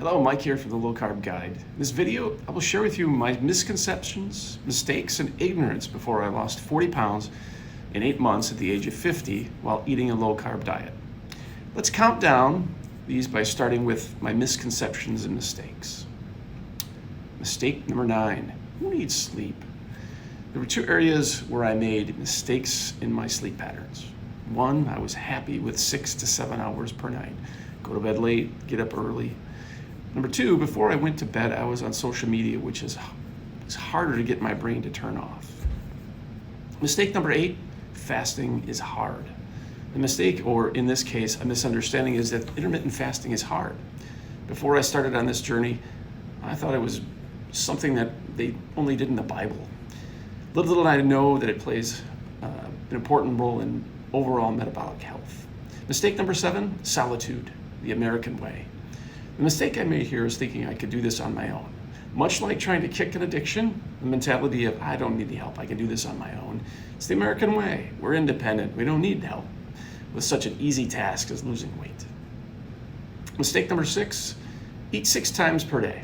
Hello, Mike here from the Low Carb Guide. In this video, I will share with you my misconceptions, mistakes, and ignorance before I lost 40 pounds in 8 months at the age of 50 while eating a low carb diet. Let's count down these by starting with my misconceptions and mistakes. Mistake number 9, who needs sleep? There were 2 areas where I made mistakes in my sleep patterns. 1, I was happy with 6 to 7 hours per night. Go to bed late, get up early. Number 2, before I went to bed, I was on social media, which is harder to get my brain to turn off. Mistake number 8, fasting is hard. The mistake, or in this case, a misunderstanding, is that intermittent fasting is hard. Before I started on this journey, I thought it was something that they only did in the Bible. Little did I know that it plays an important role in overall metabolic health. Mistake number 7, solitude, the American way. The mistake I made here is thinking I could do this on my own. Much like trying to kick an addiction, the mentality of, I don't need any help, I can do this on my own. It's the American way. We're independent. We don't need help with such an easy task as losing weight. Mistake number 6, eat 6 times per day.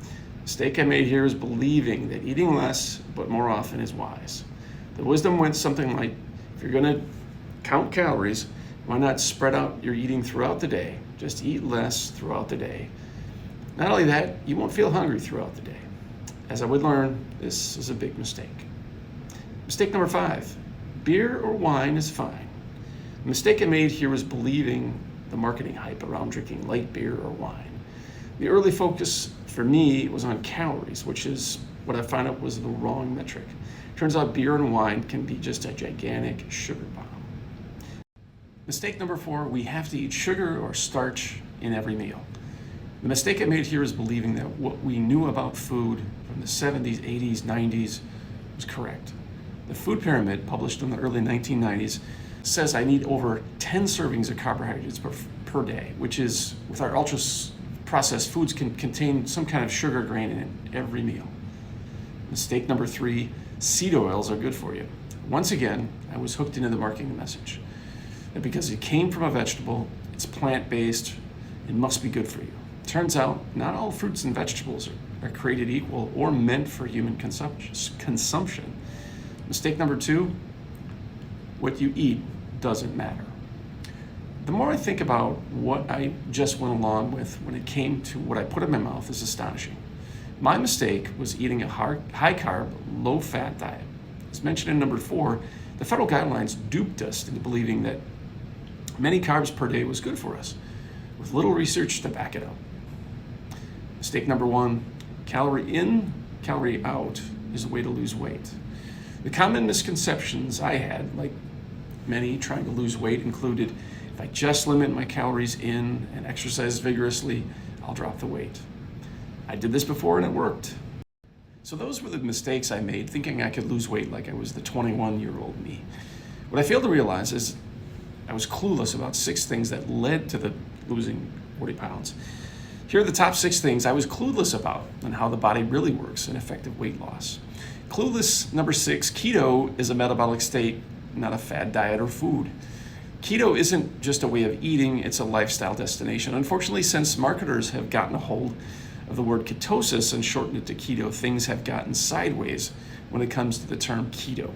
The mistake I made here is believing that eating less but more often is wise. The wisdom went something like, if you're going to count calories, why not spread out your eating throughout the day? Just eat less throughout the day. Not only that, you won't feel hungry throughout the day. As I would learn, this is a big mistake. Mistake number 5, beer or wine is fine. The mistake I made here was believing the marketing hype around drinking light beer or wine. The early focus for me was on calories, which is what I found out was the wrong metric. Turns out beer and wine can be just a gigantic sugar bomb. Mistake number 4, we have to eat sugar or starch in every meal. The mistake I made here is believing that what we knew about food from the 70s, 80s, 90s was correct. The food pyramid, published in the early 1990s, says I need over 10 servings of carbohydrates per day, which is, with our ultra-processed foods, can contain some kind of sugar grain in every meal. Mistake number 3, seed oils are good for you. Once again, I was hooked into the marketing message. And because it came from a vegetable, it's plant-based, it must be good for you. Turns out, not all fruits and vegetables are created equal or meant for human consumption. Mistake number 2, what you eat doesn't matter. The more I think about what I just went along with when it came to what I put in my mouth is astonishing. My mistake was eating a high-carb, low-fat diet. As mentioned in number 4, the federal guidelines duped us into believing that many carbs per day was good for us, with little research to back it up. Mistake number 1, calorie in, calorie out is the way to lose weight. The common misconceptions I had, like many trying to lose weight, included, if I just limit my calories in and exercise vigorously, I'll drop the weight. I did this before and it worked. So those were the mistakes I made, thinking I could lose weight like I was the 21-year-old me. What I failed to realize is I was clueless about 6 things that led to the losing 40 pounds. Here are the top 6 things I was clueless about and how the body really works in effective weight loss. Clueless number 6, keto is a metabolic state, not a fad diet or food. Keto isn't just a way of eating, it's a lifestyle destination. Unfortunately, since marketers have gotten a hold of the word ketosis and shortened it to keto, things have gotten sideways when it comes to the term keto.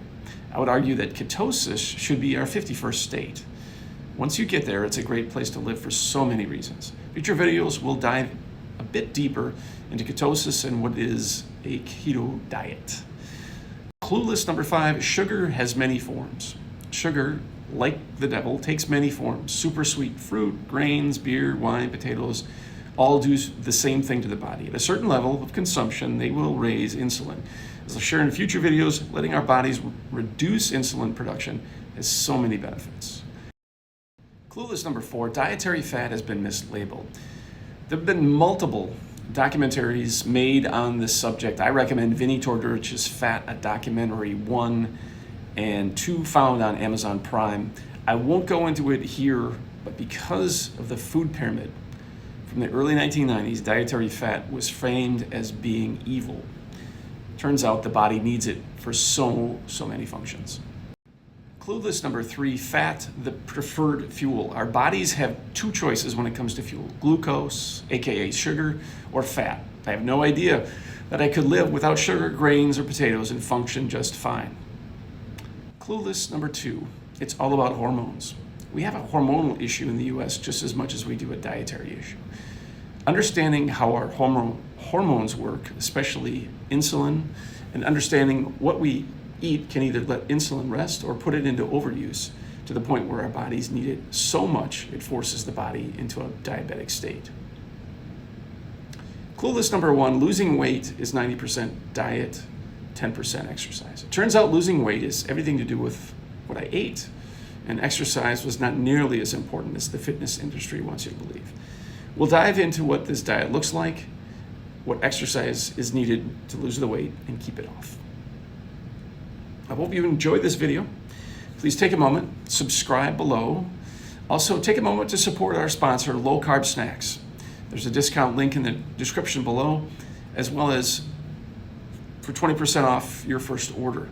I would argue that ketosis should be our 51st state. Once you get there, it's a great place to live for so many reasons. Future videos will dive a bit deeper into ketosis and what is a keto diet. Clueless number 5, sugar has many forms. Sugar, like the devil, takes many forms. Super sweet fruit, grains, beer, wine, potatoes, all do the same thing to the body. At a certain level of consumption, they will raise insulin. As I'll share in future videos, letting our bodies reduce insulin production has so many benefits. Clueless number 4, dietary fat has been mislabeled. There have been multiple documentaries made on this subject. I recommend Vinnie Tortorich's Fat, a documentary, 1 and 2 found on Amazon Prime. I won't go into it here, but because of the food pyramid from the early 1990s, dietary fat was framed as being evil. Turns out the body needs it for so many functions. Clueless number 3, fat, the preferred fuel. Our bodies have two choices when it comes to fuel: glucose, aka sugar, or fat. I have no idea that I could live without sugar, grains, or potatoes and function just fine. Clueless number 2, it's all about hormones. We have a hormonal issue in the US just as much as we do a dietary issue. Understanding how our hormones work, especially insulin, and understanding what we eat can either let insulin rest or put it into overuse to the point where our bodies need it so much it forces the body into a diabetic state. Clueless number 1, losing weight is 90% diet, 10% exercise. It turns out losing weight is everything to do with what I ate, and exercise was not nearly as important as the fitness industry wants you to believe. We'll dive into what this diet looks like, what exercise is needed to lose the weight and keep it off. I hope you enjoyed this video. Please take a moment, subscribe below. Also, take a moment to support our sponsor, Low Carb Snacks. There's a discount link in the description below, as well as for 20% off your first order.